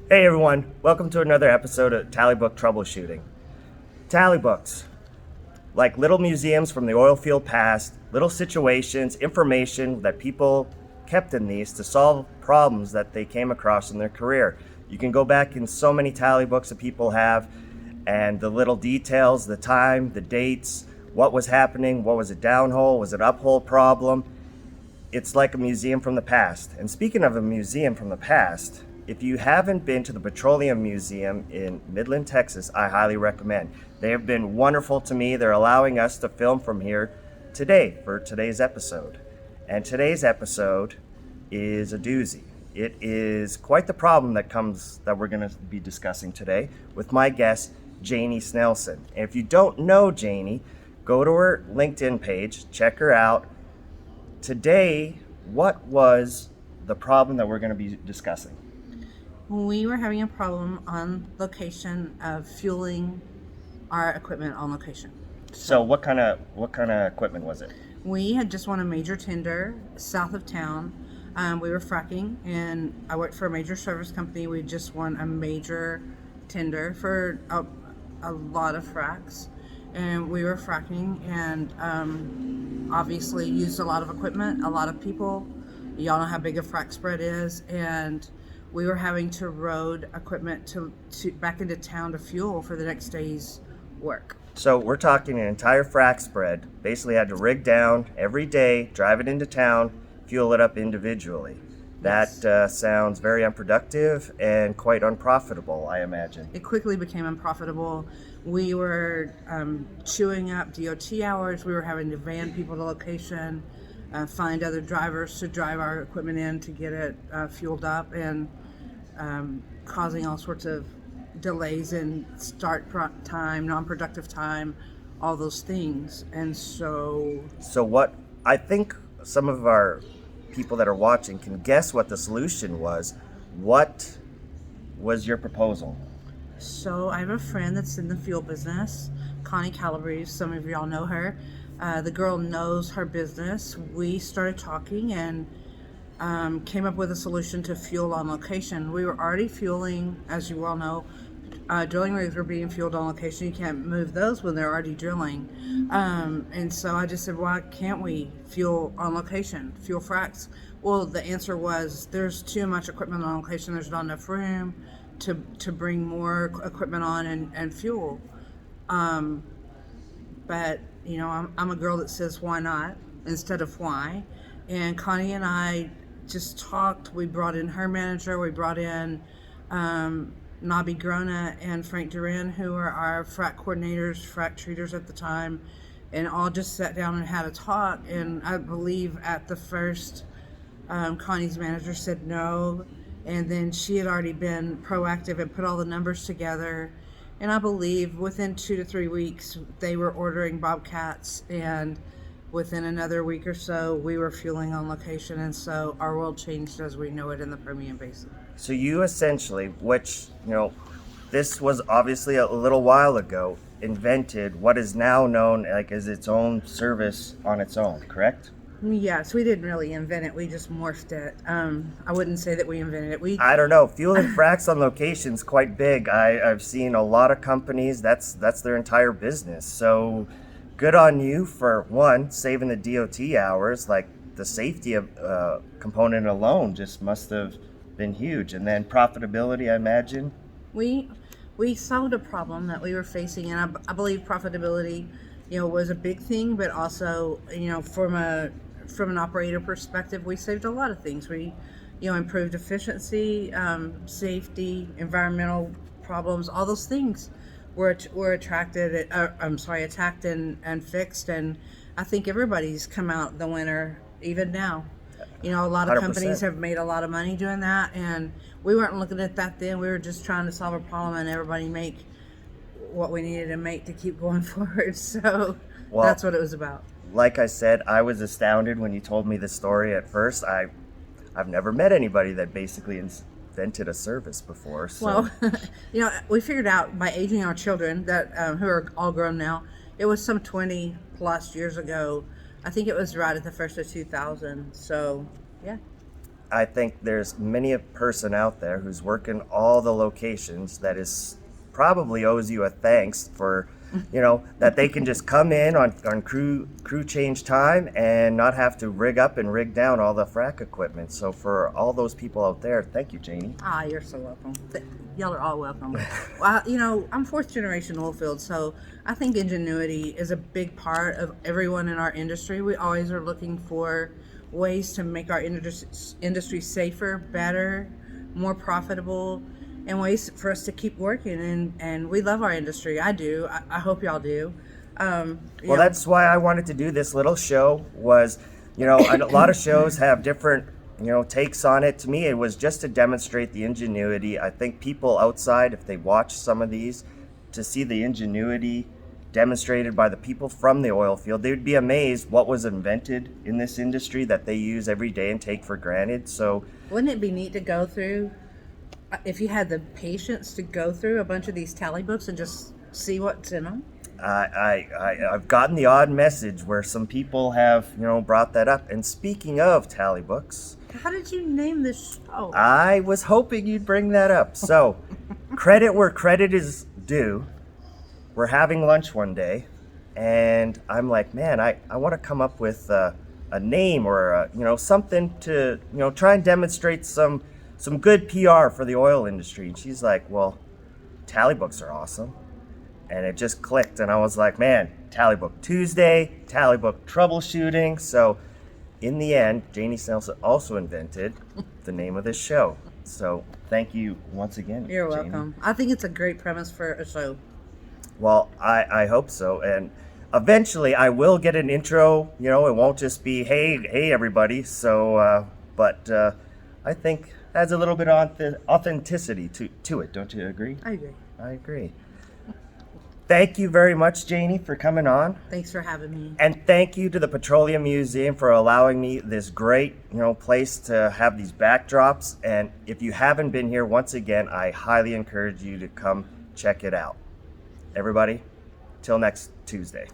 Hey everyone, welcome to another episode of Tallybook Troubleshooting. Tallybooks, like little museums from the oil field past, little situations, information that people kept in these to solve problems that they came across in their career. You can go back in so many tally books that people have, and the little details, the time, the dates, what was happening, what was a downhole, was it uphole problem. It's like a museum from the past. And speaking of a museum from the past, if you haven't been to the Petroleum Museum in Midland, Texas, I highly recommend. They have been wonderful to me. They're allowing us to film from here today for today's episode. And today's episode is a doozy. It is quite the problem that we're going to be discussing today with my guest, Janie Snelson. And if you don't know Janie, go to her LinkedIn page, check her out. Today, what was the problem that we're going to be discussing? We were having a problem on location of fueling our equipment on location. So what kind of equipment was it? We had just won a major tender south of town. We were fracking, and I worked for a major service company. We just won a major tender for a lot of fracs, and we were fracking, and obviously used a lot of equipment, a lot of people. Y'all know how big a frac spread is, and we were having to road equipment to back into town to fuel for the next day's work. So we're talking an entire frac spread. Basically had to rig down every day, drive it into town, fuel it up individually. Yes. That sounds very unproductive and quite unprofitable, I imagine. It quickly became unprofitable. We were chewing up DOT hours. We were having to van people to location, find other drivers to drive our equipment in to get it fueled up, and causing all sorts of delays in start time, non-productive time, all those things. And so what I think some of our people that are watching can guess what the solution was. What was your proposal? So I have a friend that's in the fuel business, Connie Calabrese. Some of y'all know her. The girl knows her business. We started talking and came up with a solution to fuel on location. We were already fueling, as you well know. Drilling rigs were being fueled on location. You can't move those when they're already drilling. And so I just said, why can't we fuel on location, fuel fracs? Well, the answer was there's too much equipment on location. There's not enough room to bring more equipment on and fuel. But, you know, I'm a girl that says why not instead of why. And Connie and I just talked. We brought in her manager. We brought in Nabi Grona and Frank Duran, who were our frac coordinators, frac treaters at the time, and all just sat down and had a talk. And I believe at the first, Connie's manager said no, and then she had already been proactive and put all the numbers together. And I believe within 2 to 3 weeks, they were ordering Bobcats, and within another week or so, we were fueling on location. And so our world changed as we know it in the Permian Basin. So you essentially, which, this was obviously a little while ago, invented what is now known like as its own service on its own, correct? Yes, we didn't really invent it. We just morphed it. I wouldn't say that we invented it. I don't know. Fueling fracs on location is quite big. I've seen a lot of companies, that's their entire business. So good on you for, one, saving the DOT hours. Like the safety of component alone just must have been huge. And then profitability, I imagine. We solved a problem that we were facing, and I believe profitability, was a big thing, but also, from an operator perspective, we saved a lot of things. We, improved efficiency, safety, environmental problems, all those things were attacked and fixed, and I think everybody's come out the winner even now. A lot of 100%. companies have made a lot of money doing that, and we weren't looking at that then. We were just trying to solve a problem and everybody make what we needed to make to keep going forward. So that's what it was about. Like I said, I was astounded when you told me the story at first. I've never met anybody that basically invented a service before. So. Well, we figured out by aging our children that who are all grown now, it was some 20 plus years ago. I think it was right at the first of 2000. So, yeah. I think there's many a person out there who's working all the locations that is probably owes you a thanks for, that they can just come in on crew change time and not have to rig up and rig down all the frac equipment. So for all those people out there, thank you, Janie. You're so welcome. Y'all are all welcome. Well, I'm fourth generation oil field, so I think ingenuity is a big part of everyone in our industry. We always are looking for ways to make our industry safer, better, more profitable, and ways for us to keep working. And we love our industry. I do. I hope y'all do. Well, that's why I wanted to do this little show. Was, a lot of shows have different takes on it. To me, it was just to demonstrate the ingenuity. I think people outside, if they watch some of these, to see the ingenuity demonstrated by the people from the oil field, they would be amazed what was invented in this industry that they use every day and take for granted. So wouldn't it be neat to go through, if you had the patience to go through a bunch of these tally books and just see what's in them? I've gotten the odd message where some people have brought that up. And speaking of tally books, how did you name this show? I was hoping you'd bring that up. So credit where credit is due. We're having lunch one day, and I'm like, man, I want to come up with a name or something to try and demonstrate some good PR for the oil industry. And she's like, well, tally books are awesome. And it just clicked, and I was like, man, Tally Book Tuesday, Tally Book Troubleshooting. So in the end, Janie Snelson also invented the name of this show. So thank you once again, You're Janie. welcome. I think it's a great premise for a show. Well, I hope so. And eventually I will get an intro. It won't just be, hey, everybody. So, but I think adds a little bit of authenticity to it. Don't you agree? I agree. I agree. Thank you very much, Janie, for coming on. Thanks for having me. And thank you to the Petroleum Museum for allowing me this great, place to have these backdrops. And if you haven't been here, once again, I highly encourage you to come check it out. Everybody, till next Tuesday.